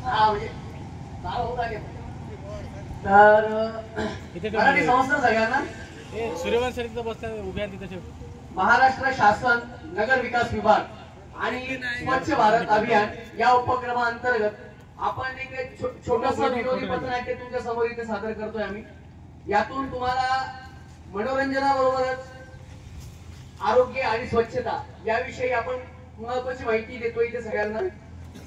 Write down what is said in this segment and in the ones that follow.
हा म्हणजे तर मराठी समजतं सगळ्यांना. सूर्यवंश सर बसतात उभ्या तिथे. महाराष्ट्र शासन नगर विकास विभाग आणि स्वच्छ भारत अभियान या उपक्रमाअंतर्गत आपण एक छोटस विनोदी पथनाट्य तुमच्या समोर इथे सादर करतोय आम्ही. यातून तुम्हाला मनोरंजनाबरोबरच आरोग्य आणि स्वच्छता याविषयी आपण महत्वाची माहिती देतोय इथे सगळ्यांना.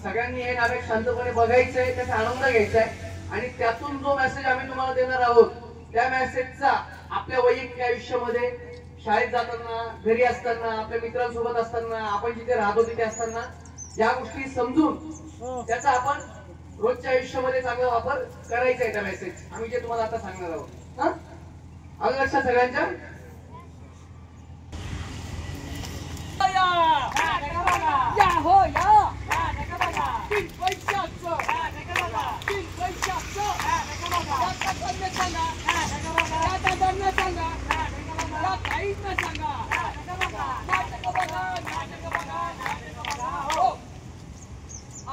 सगळ्यांनी हे नाटक शांतपणे बघायचंय, त्याचा आनंद घ्यायचा आहे आणि त्यातून जो मेसेज आम्ही तुम्हाला देणार आहोत त्या मेसेजचा आपल्या वैयक्तिक आयुष्यामध्ये, शाळेत जाताना, घरी असताना, आपल्या मित्रांसोबत असताना, आपण जिथे राहतो तिथे असताना ज्या गोष्टी समजून त्याचा आपण रोजच्या आयुष्यामध्ये चांगला वापर करायचा आहे. त्या मेसेज आम्ही जे तुम्हाला आता सांगणार आहोत. हा आलं लक्षात सगळ्यांच्या? या हो या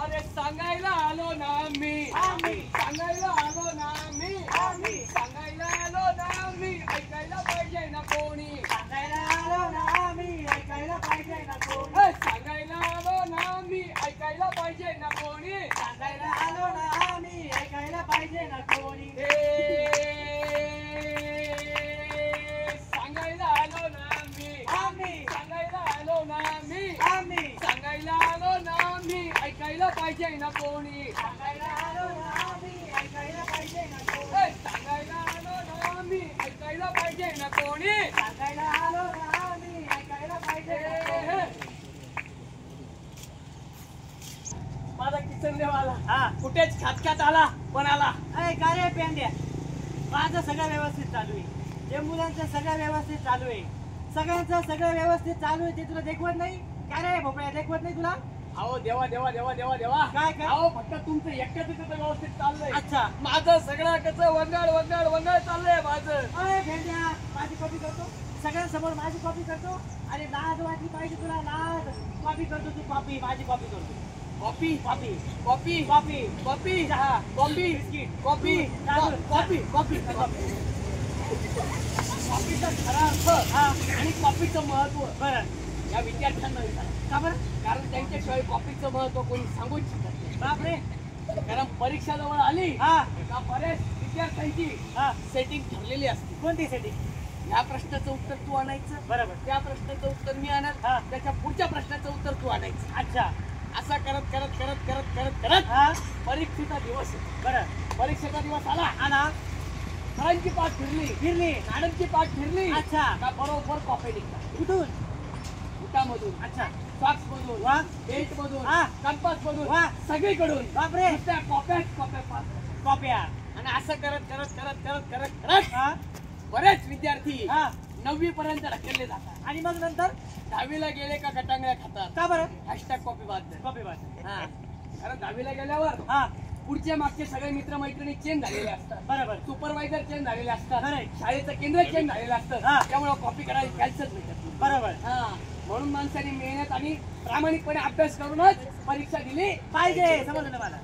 अरे सांगायला आलो ना मी, सांगायला आलो ना मी, सांगायला आलो ना मी, ऐकायला पाहिजे ना कोणी, सांगायला आलो ना मी, ऐकायला पाहिजे ना कोणी, सांगायला आलो ना मी, ऐकायला पाहिजे ना कोणी, सांगायला आलो ना मी, ऐकायला पाहिजे ना कोणी, सांगायला आलो ना मी, सांगायला आलो ना मी, सांगायला आलो ना मी, ऐकायला पाहिजे ना कोणी, सांगायला आलो ना मी, ऐकायला पाहिजे ना कोणी, सांगायला आलो ना मी, ऐकायला पाहिजे ना कोणी, सांगायला आलो ना मी, ऐकायला पाहिजे ना कोणी. माझा किचन देवाला कुठेच खात आला पण आला. अरे काय रे पेंड्या, माझं सगळं व्यवस्थित चालू आहे, जे मुलांचं सगळं व्यवस्थित चालू आहे, सगळ्यांचं सगळं व्यवस्थित चालू आहे. ते तुला देखवत नाही काय रे भोपळ्या, देखवत नाही तुला? अहो देवा देवा देवा देवा देवा काय काय? अहो फक्त तुमचं एकट्याच व्यवस्थित चाललंय. अच्छा, माझं सगळं कसं वंगाळ वंगाळ वंगाळ चाललंय माझं. अरे भेंड्या, माझी कॉपी करतो सगळ्यांसमोर, माझी कॉपी करतो. अरे लाज वाटली पाहिजे तुला, लाज. कॉपी करतो तू, कॉपी माझी कॉपी करतो. Copy copy copy copy copy चहा, coffee biscuit, coffee coffee coffee कॉफीचा खरा अर्थ आणि कॉफीचं महत्व बरं या विद्यार्थ्यांना विचारा. का बरं? कारण त्यांच्याशिवाय कॉफीचं महत्व कोणी सांगूच शकत नाही. बापरे. कारण परीक्षा जवळ आली का बरेच विद्यार्थ्यांची सेटिंग ठरलेली असते. कोणती सेटिंग? या प्रश्नाचं उत्तर तू आणायचं, बरोबर, त्या प्रश्नाचं उत्तर मी आणणार, त्याच्या पुढच्या प्रश्नाचं उत्तर तू आणायचं. अच्छा, असा करत करत करत करत करत करत परीक्षेचा दिवस येतो. बरं, परीक्षेचा दिवस आला, आला, फळांची पाठ फिरली, नाण्यांची पाठ फिरली, अच्छा, का बरोबर कॉपी निघतात. कुठून? बुटामधून, अच्छा, सॉक्स मधून, वा, बेल्ट मधून, हा, कंपास मधून, वा, सगळीकडून. बापरे, त्या कॉप्या कॉप्या. आणि असं करत करत करत करत करत करत बरेच विद्यार्थी 9वी पर्यंत ढकलले जातात. आणि मग नंतर 10वीला गेले का गटांगळ्या खातात. का बरं? हॅशटॅग कॉपी बाद. कॉपी बाद. कारण 10वीला गेल्यावर पुढचे मागचे सगळे मित्र मैत्रिणी चेंज झालेले असतात. बरोबर, सुपरवायझर चेंज झालेले असतात, खरंय, शाळेचं केंद्र चेंज झालेलं असतं. त्यामुळे कॉपी करायला कॅल्सच भेटत. बरोबर. म्हणून माणसाने मेहनत आणि प्रामाणिकपणे अभ्यास करूनच परीक्षा दिली पाहिजे. समजलं मला.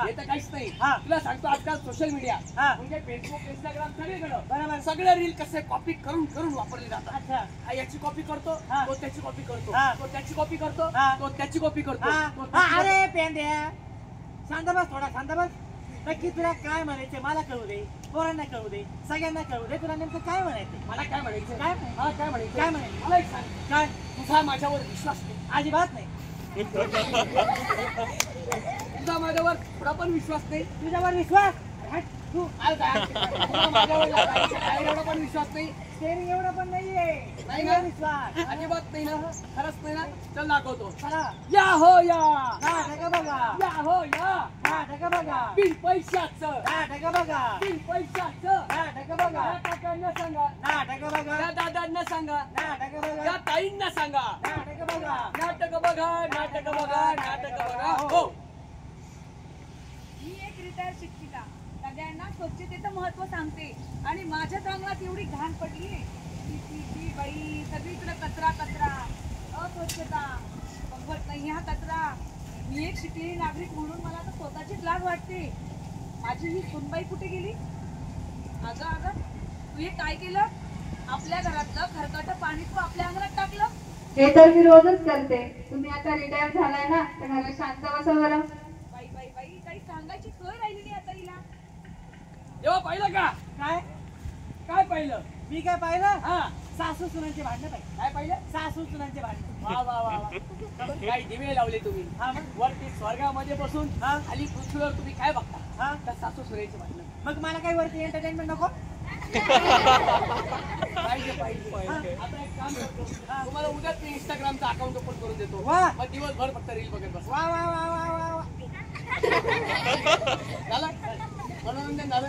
हे तर काहीच नाही. तुला सांगतो आजकाल सोशल मीडिया म्हणजे फेसबुक, इंस्टाग्राम सगळीकडं बरोबर सगळे रील कसे कॉपी करून करून वापरले जातात. अच्छा, याची कॉपी करतो, तो त्याची कॉपी करतो, तो त्याची कॉपी करतो, तो त्याची कॉपी करतो. अरे पेंड्या, शांत बस, थोडा शांत बस. नक्की तुला काय म्हणायचं मला कळू दे, पोरांना कळू दे, सगळ्यांना कळू दे. तुला नेमकं काय म्हणायचं? मला काय म्हणायचं? काय काय म्हणायचं? काय म्हणायचं? मला एक सांग, काय? तुझा माझ्यावर विश्वास नाही? अजिबात नाही. तुझा माझ्यावर थोडा पण विश्वास नाही? तुझ्यावर विश्वास? तू माझ्यावर एवढा पण विश्वास नाही? स्टेरिंग एवढं पण नाहीये. नाही ना? विश्वास अजिबात नाही ना? खरंच नाही ना? चल दाखवतो. चला, या हो या, नाटक बघा, या हो या, नाटक बघा, बिन पैशाचं, नाटक बघा, बिन पैशाचं, नाटक बघा, या काकांना सांगा, नाटक बघा, या दादांना सांगा, नाटक बघा, या ताईंना सांगा, नाटक बघा, नाटक बघा, नाटक बघा, नाटक बघा. हो, मी एक रिटायर शिक्षिका, सगळ्यांना स्वच्छतेचं महत्व सांगते आणि माझ्याच अंगणात एवढी घाण पडली ती बाई, सगळीकडे कचरा कचरा, अस्वच्छता, बघवत नाही हा कचरा. मी एक शिकलेली नागरिक म्हणून मला आता स्वतःचीच लाज वाटते. माझी ही सुनबाई कुठे गेली? अगं अगं, तू हे काय केलं? आपल्या घरातलं खरकटं पाणी तू आपल्या अंगणात टाकलं. हे तर मी रोजच करते. तुम्ही आता रिटायर झालाय ना, तर घरात शांत बसा बरं. बाई बाई बाई, काही सांगायची सोय राहिली नाही आता हिला. जेव्हा पाहिलं का? काय काय पाहिलं? मी काय पाहिलं? हा, सासू सुनांचे भांडणं पाहिजे. काय पाहिलं? सासू सुनांचे भांडणं. वा वा वा वा. काही दिवे लावले तुम्ही. हा मग वरती स्वर्गामध्ये बसून हा. खाली पृथ्वीवर तुम्ही काय बघता? हा तर सासू सुनेचे भांडणं. मग मला काही वरती एंटरटेनमेंट नको? पाहिजे पाहिजे. आता एक काम करतो, तुम्हाला उद्याच मी इंस्टाग्रामचा अकाउंट ओपन करून देतो. वा. मग दिवसभर फक्त रील बघत बस. वा वा वा वा वा वा. झालं? मनोरंजन झालं?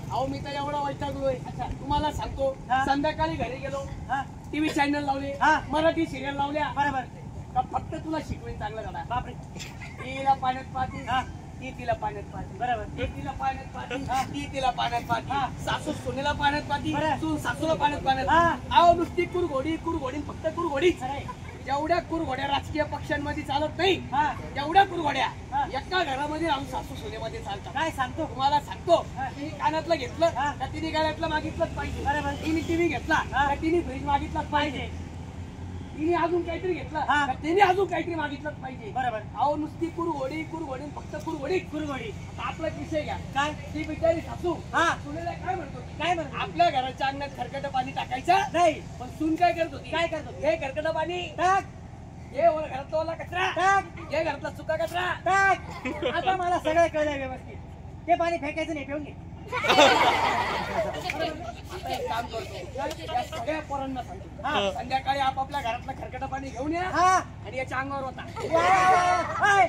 अहो मी तर एवढा वैतागलोय. अच्छा, तुम्हाला सांगतो, हा. संध्याकाळी घरी गेलो, हा टीव्ही चॅनल लावले, हा. मराठी सिरियल लावल्या, बरोबर. का फक्त तुला शिकवेन चांगलं करा. बापरे. तिला पाण्यात पाहते, हा ती तिला पाण्यात पाहते, बरोबर. ती तिला पाण्यात पाहते, हा. ती तिला पाण्यात हा. पाहते, सासू सुनेला पाण्यात पाहते, बरं. सून सासूला पाण्यात हा. पाण्यात. अहो नुसती कुरघोडी कुरघोडी फक्त कुरघोडी. खरंय. जेवढ्या कुरघोड्या राजकीय पक्षांमध्ये चालत नाही, हा तेवढ्या कुरघोड्या हा. एका घरामध्ये राहून सासू सुनेमध्ये चालतात. काय सांगतो? तुम्हाला सांगतो, हा. तिने कानातलं घेतलं हा. का तिने गळ्यातलं मागितलंच पाहिजे. बरोबर. तिने टीव्ही घेतला हा. का तिने फ्रीज मागितलाच पाहिजे. पाहिजे. तिने अजून काहीतरी घेतलं हा. का तिने अजून काहीतरी मागितलंच पाहिजे. बरोबर. अहो नुसती कुरघोडी कुरघोडी फक्त कुरघोडी. कुरगोडी. आता आपला एक विषय घ्या. काय? ती बिचारी सासू हा सुनेला काय म्हणतो? काय म्हणतो? आपल्या घराच्या अंगणात खरकटं पाणी टाकायचं नाही. पण सून काय करत होती? काय करत होती? हे खरकटं पाणी टाक हे घरातला ओला कचरा, टाक हे घरातला सुका कचरा. टाक. आता मला सगळं कळलंय व्यवस्थित. ते पाणी फेकायचं नाही, पिऊन घे. आता एक काम करतो, या सगळ्या पोरांना सांगतो, हा. संध्याकाळी आपापल्या घरातलं खरकटं पाणी घेऊन या हा आणि याच्या अंगावर होता. हाय.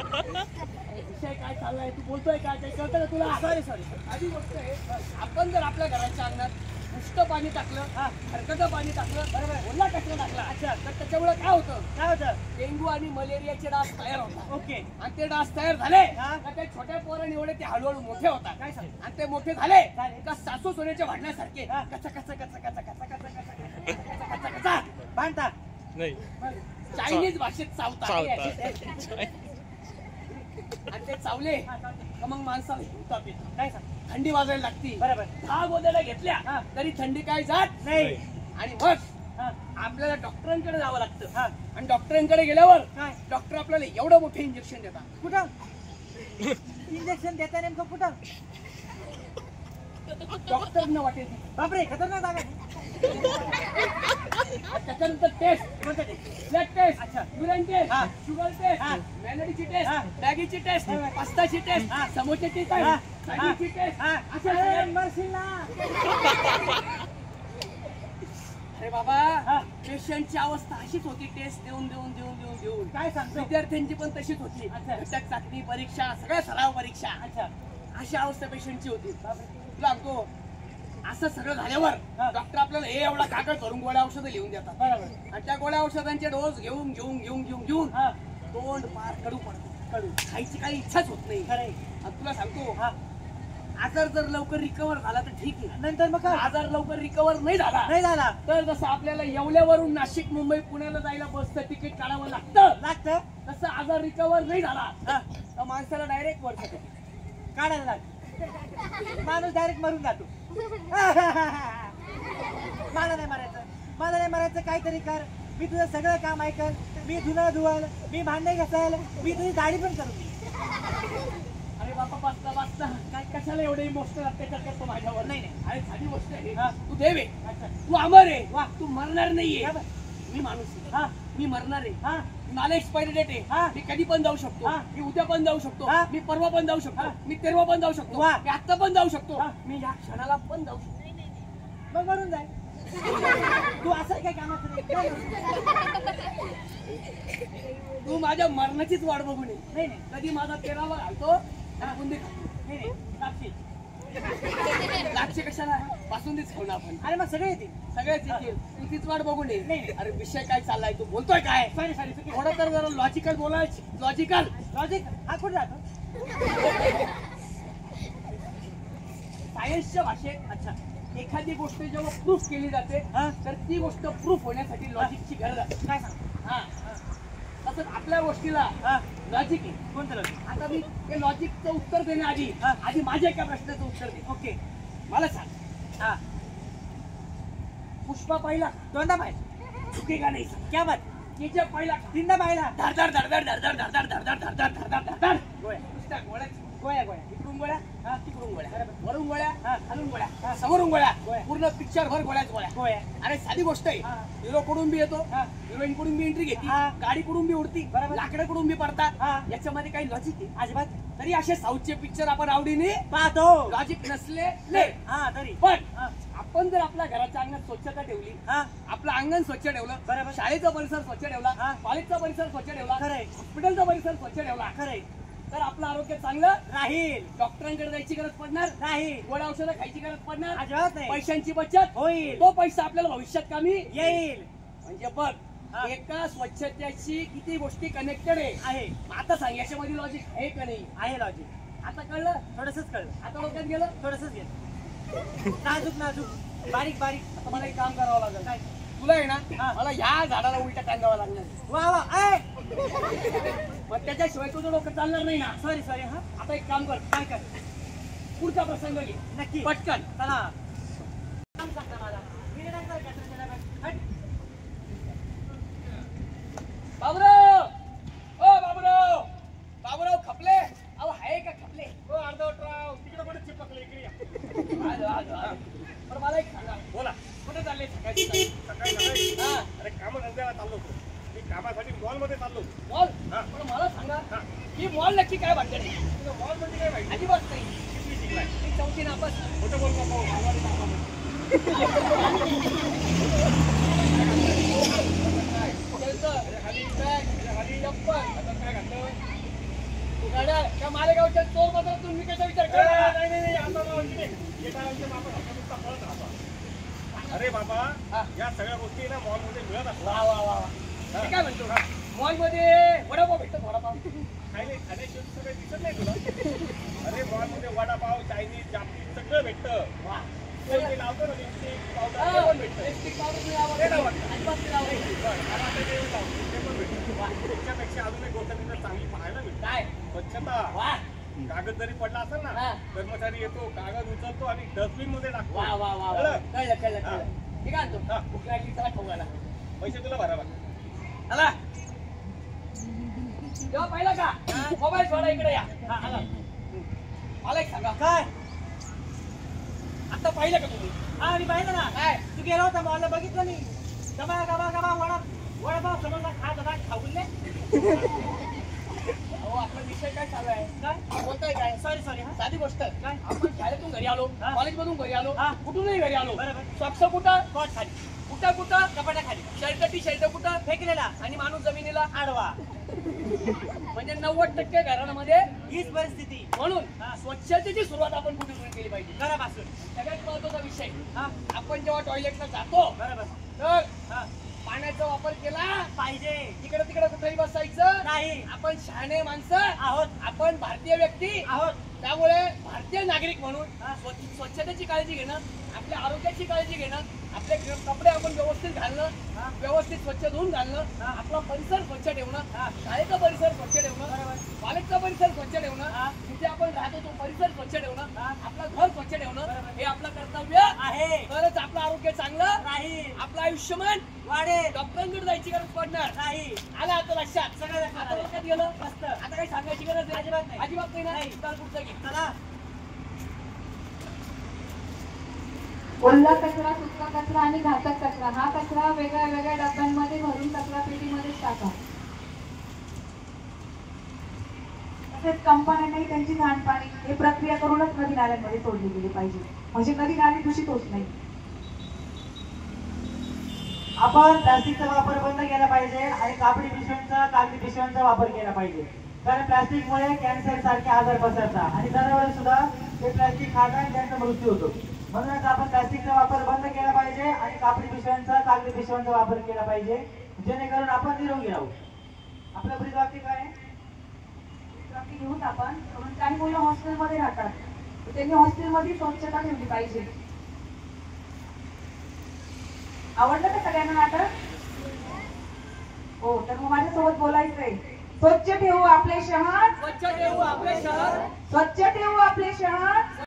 विषय काय चाललाय? तू बोलतोय काय? काही कळतं का तुला? Sorry sorry. आधी गोष्ट आहे, आपण जर आपल्या घराच्या अंगणात नुसतं पाणी टाकलं, हा. खरकटं पाणी टाकलं, बरोबर. ओला कचरा टाकला, अच्छा. तर त्याच्यामुळे काय होतं? काय होतं? डेंग्यू आणि मलेरियाचे डास तयार होतात. ओके. आणि ते डास तयार झाले हा. का ते छोट्या पोरांनी एवढे ते हळूहळू मोठे होतात. काय सांग? आणि ते मोठे झाले झाले. का सासू सोन्याच्या भांडण्यासारखे हा. कचा कचा कचा कचा कचा कचा कचा कचा कचा कचा भांडता. नाही चायनीज भाषेत चावतात. चावतात. आणि ते चावले हा, चालतंय. का मग माणसाला हिवताप येतो, काय सांग? थंडी वाजायला लागती. बरोबर. 10 गोद्याला घेतल्या हा. तरी थंडी काय जात नाही. आणि मग हा आपल्याला डॉक्टरांकडे जावं लागतं. हा. आणि डॉक्टरांकडे गेल्यावर काय? डॉक्टर आपल्याला एवढं मोठं इंजेक्शन देतात. कुठं इंजेक्शन देता नेमकं कुठं? डॉक्टरना वाटेल ती. बापरे, खतरनाक जागा आहे. आणि त्याच्यानंतर टेस्ट, कोणतं ते? ब्लड टेस्ट, अच्छा. युरिन टेस्ट, हा. शुगर टेस्ट, हा. मेलडीची हा. टेस्ट, मॅगीची टेस्ट, हा. पास्ताची टेस्ट, हा. समोश्याची हा. टेस्ट, चायनीजची टेस्ट. हा. अशा अरे, सगळ्या- मरशील ना. अरे बाबा, हा. पेशंटची अवस्था अशीच होती, टेस्ट देऊन देऊन देऊन देऊन देऊन. काय सांगतो? विद्यार्थ्यांची पण तशीच होती. अच्छा. घटक चाचणी परीक्षा, सगळ्या सराव परीक्षा, अच्छा. अशी अवस्था पेशंटची होती. बापरे. तुला सांगतो, असं सगळं झाल्यावर हा. डॉक्टर आपल्याला हे एवढा कागद भरून गोळ्या औषधं लिहून देतात. बरोबर. आणि त्या गोळ्या औषधांचे डोस घेऊन घेऊन घेऊन घेऊन घेऊन हा. तोंड पार कडू पडतो. कडू. खायची काही इच्छाच होत नाही. खरंय. आणि तुला सांगतो, हा. आजार जर लवकर रिकवर झाला तर ठीक आहे. नंतर मग काय? आजार लवकर रिकवर नाही झाला नाही झाला. तर जसं आपल्याला येवल्यावरून नाशिक मुंबई पुण्याला जायला बसचं तिकीट काढावं लागतं, लागतं. तसं आजार रिकवर नाही झाला हा. तर माणसाला डायरेक्ट वर जातं. काढायला लाग. माणूस डायरेक्ट मरून जातो. मला नाही मारायचं, मला नाही मारायचं. काहीतरी कर. मी तुझं सगळं काम ऐकल. मी धुणं धुवाल, मी भांडे घासाल, मी तुझी दाढी पण करून देईन. अरे बापा, बसता बसता काय कशाला एवढे इमोशनल अत्याचार करतो माझ्यावर? नाही, नाही. अरे साधी गोष्ट आहे. हा. तू देव आहे, अच्छा. तू अमर आहे, वा. तू मरणार नाहीये. काय बरं? मी माणूस आहे, हा. मी मरणार आहे. हा. मला एक्सपायरी डेट हा. आहे. मी कधी पण जाऊ शकतो. हा. मी उद्या पण जाऊ शकतो. हा. मी परवा पण जाऊ शकतो. हा. मी तेरवा पण जाऊ शकतो. वा. मी आता पण जाऊ शकतो. हा. मी या क्षणाला पण जाऊ शकतो. मग मरून जाय. तू असं काय कामाचं नाही. काय करू? तू माझ्या मरणाचीच वाट बघून ये. नाही नाही कधी माझा तेरावा घालतो आणि बुंदी खातो. नाही नाही. साक्षी. लागचे कशाला? बासुंदीच खाऊ ना आपण. अरे मग सगळे येतील. सगळेच येतील. तू तीच वाट बघून ये. नाही, नाही. अरे विषय काय चाललाय? तू बोलतोय काय? Sorry sorry. चुकी. थोडं तर जरा लॉजिकल बोलायचं. लॉजिकल. लॉजिक हा कुठे राहतो? सायन्सच्या भाषेत अच्छा. एखादी गोष्ट जेव्हा प्रूफ केली जाते हा. तर ती गोष्ट प्रूफ होण्यासाठी लॉजिकची गरज असते. काय सांग? हा. तसंच आपल्या गोष्टीला हा लॉजिक आहे. कोणतं लॉजिक? आता मी ते लॉजिकचं उत्तर देण्याआधी हा. आधी माझ्या एका प्रश्नाचं उत्तर दे. ओके. मला सांग, हा पुष्पा पाहिला दोनदा पाहिजे. चुकेगा नाही क्या बात? केजीएफ पाहिला तीनदा पाहिला. धडधड धडधड धडधड धडधड धडधड धडधड धडधड धडधड गोळ्या नुसत्या गोळ्या गोळ्या गोळ्या. इकडून गोळ्या हा तिकडून गोळ्या बरोबर. वरून गोळ्या हा. खालून गोळ्या समोरून गोळ्या गोळ्या. पूर्ण पिक्चर भर गोळ्याच गोळ्या. गोळ्या. अरे साधी गोष्ट आहे. हा. हिरो कडून बी येतो, हा. हिरोईन कडून बी एंट्री घेते, हा. गाडी कडून बी उडती, बरोबर. लाकडं कडून बी पडतात. हा. याच्यामध्ये काही लॉजिक आहे अजिबात तरी असे साऊथचे पिक्चर आपण आवडीने पाहतो. लॉजिक नसले ले. हा तरी पण हा आपण जर आपल्या घराच्या अंगणात स्वच्छता ठेवली, हा आपलं अंगण स्वच्छ ठेवलं, बरोबर. शाळेचा परिसर स्वच्छ ठेवला, हा. कॉलेजचा परिसर स्वच्छ ठेवला, खरंय. हॉस्पिटलचा परिसर स्वच्छ ठेवला, खरंय. तर आपलं आरोग्य चांगलं राहील. डॉक्टरांकडे जायची गरज पडणार नाही. गोळ्या औषधं खायची गरज पडणार, अजिबात नाही. पैशांची बचत होईल. तो पैसा आपल्याला भविष्यात कामी येईल. म्हणजे बघ हा. एका स्वच्छतेशी किती गोष्टी कनेक्टेड आहे. आहे आता सांग याच्यामध्ये लॉजिक आहे का नाही? आहे लॉजिक. आता कळलं? थोडंसंच कळलं. आता डोक्यात गेलं? थोडंसंच घेत. नाजूक नाजूक बारीक बारीक. आता मला एक काम करावं लागेल. काय? तुला आहे ना हा. मला ह्या झाडाला उलटा टांगावा लागणार, वा वा. आय पण त्याच्याशिवाय तुझं डोकं चालणार नाही ना. Sorry sorry. हा आता एक काम कर, काय कर? पुढचा प्रसंग घे नक्की. पटकन. चला. काम सांगता मला. मी नाही करत कचरा केला. हट. बाबूराव, ओ बाबूराव, बाबूराव खपले. अहो आहे का खपले? हो अर्धवटराव तिकडे कुठे चिपकले इकडे या. आलो आलो आलो. पण मला एक सांगा, बोला. कुठे चालले सकाळी सकाळी? सकाळी सकाळी हा. अरे काम धंद्याला चाललो होतो मी, कामासाठी मॉल मध्ये चाललो. मॉल? हा. पण मला सांगा हा. ही मॉल नक्की काय वाटते? तुला मॉल म्हणजे काय माहिती? अजिबात नाही. किती शिकलाय? मी चौथी नापास. खोटं बोल बाबा, मारवाडी नापास. त्याचं खाली बॅग, खाली चप्पल, आता काय घातलं? गाड्या, त्या मालेगावच्या चोर बाजारातून मी कसा विचार कर? नाही नाही नाही, आता नाव इकडे. येणाऱ्यांच्या बाबा हातात नुसता पळत राहतो. अरे बाबा हा. या सगळ्या गोष्टी ना मॉल मध्ये मिळत असतात. वा वा वा वा. मी काय म्हणतो, मॉल मध्ये वडापाव भेटतो, वडापाव. खायला खाण्याची सगळं दिसत नाही तुला? अरे मॉल मध्ये वडापाव, चायनीज, जापनीज सगळं भेटतं. वा. ते लावतो ना लिपस्टिक, पावडर ते पण भेटतं. लिपस्टिक पावडर मी आवडते. ते नाही वाटत. अजिबात नाही आवडत. बरं, मला आता ते लावतो, ते पण भेटतं. त्याच्यापेक्षा अजून एक गोष्ट तिथं चांगली पाहायला मिळते. काय? स्वच्छता. वा कागद जरी पडला असेल ना, हा. कर्मचारी येतो, कागद उचलतो आणि डस्टबिन मध्ये टाकतो. वा वा वा वा. कळलं? कळलं कळलं हा. कळलं. ठीक आहे आणतो. हा. भूक लागली चला खाऊ घाला. पैसे तुला भरावा. आला तेव्हा पाहिलं का मोबाईल सोडा इकडे या. हा आला. मला एक सांगा, काय? आता पाहिलं का तुम्ही? हा मी पाहिलं ना. काय? तू गेला होता मॉलला, बघितलं मी. गबा गबा गबा वडापाव समोरला खात होता. खाऊले अहो आपला विषय काय चालू आहे? काय? बोलताय काय? Sorry sorry. हा साधी गोष्ट काय? आपण शाळेतून घरी आलो, हा. कॉलेज मधून घरी आलो, हा. कुठूनही घरी आलो, बरोबर. सॉक्स कुठं, कोट खाली. कुठं कुठं, कपाटा खाली. शर्ट टी शर्ट कुठं, फेकलेला आणि माणूस जमिनीला. आडवा. म्हणजे 90% घरांमध्ये. हीच परिस्थिती. म्हणून हा. स्वच्छतेची सुरुवात आपण कुठे केली पाहिजे? घरापासून. सगळ्यात महत्वाचा विषय, हा आपण जेव्हा टॉयलेटला जातो बरोबर. तर हा पाण्याचा वापर केला पाहिजे. इकडे तिकडे कुठेही बसायचं नाही. आपण शहाणे माणसं आहोत. आपण भारतीय व्यक्ती आहोत. त्यामुळे भारतीय नागरिक म्हणून हा. स्वच्छतेची काळजी घेणं, आपल्या आरोग्याची काळजी घेणं, आपले कपडे आपण व्यवस्थित घालणं, हा. व्यवस्थित स्वच्छ धुवून घालणं, हा. आपला परिसर स्वच्छ ठेवणं, हा. शाळेचा परिसर स्वच्छ ठेवणं, बरोबर. कॉलेजचा परिसर स्वच्छ ठेवणं, हा. जिथे आपण राहतो तो परिसर स्वच्छ ठेवणं, हा. आपलं घर स्वच्छ ठेवणं, बरोबर. हे आपलं कर्तव्य आहे. तरच आपलं आरोग्य चांगलं राहील. आपलं आयुष्यमान वाढेल. डॉक्टरांकडे जायची गरज पडणार नाही. आलं आता लक्षात. सगळं लक्षात आता आलं. लक्षात गेलं. मस्त. आता काही सांगायची गरज नाही. अजिबात नाही. अजिबात नाही ना. नाही. तर पुढचं घे. चला. ओला कचरा, सुका कचरा आणि घातक कचरा हा कचरा वेगळ्या वेगळ्या डब्यांमध्ये भरून कचरा पेटीमध्येच टाका. तसेच कंपन्यांनाही त्यांची सांडपाणी हे प्रक्रिया करूनच नदी नाल्यांमध्ये सोडली गेली पाहिजे, म्हणजे नदी नाली दूषित होत नाही. आपण प्लास्टिकचा वापर बंद केला पाहिजे आणि कापडी पिशव्यांचा, कागदी पिशव्यांचा वापर केला पाहिजे. कारण प्लास्टिकमुळे कॅन्सर सारखे आजार पसरतात आणि जनावर सुद्धा ते प्लास्टिक खातात आणि त्यांचा मृत्यू होतो. म्हणूनच आपण प्लास्टिकचा वापर बंद केला पाहिजे आणि कापडी पिशव्यांचा, कागदी पिशव्यांचा वापर केला पाहिजे, जेणेकरून आपण निरोगी राहू. आपलं ब्रीदवाक्य काय आहे? ब्रीदवाक्य घेऊन आपण काही मुलं हॉस्टेलमध्ये राहतात, तर त्यांनी हॉस्टेलमध्ये स्वच्छता ठेवली पाहिजे. आवडलं का सगळ्यांना नाटक? हो तर मग माझ्यासोबत बोलायचंय. स्वच्छ ठेवू आपले शहर, स्वच्छ ठेवू आपले शहर, स्वच्छ ठेवू आपले शहर,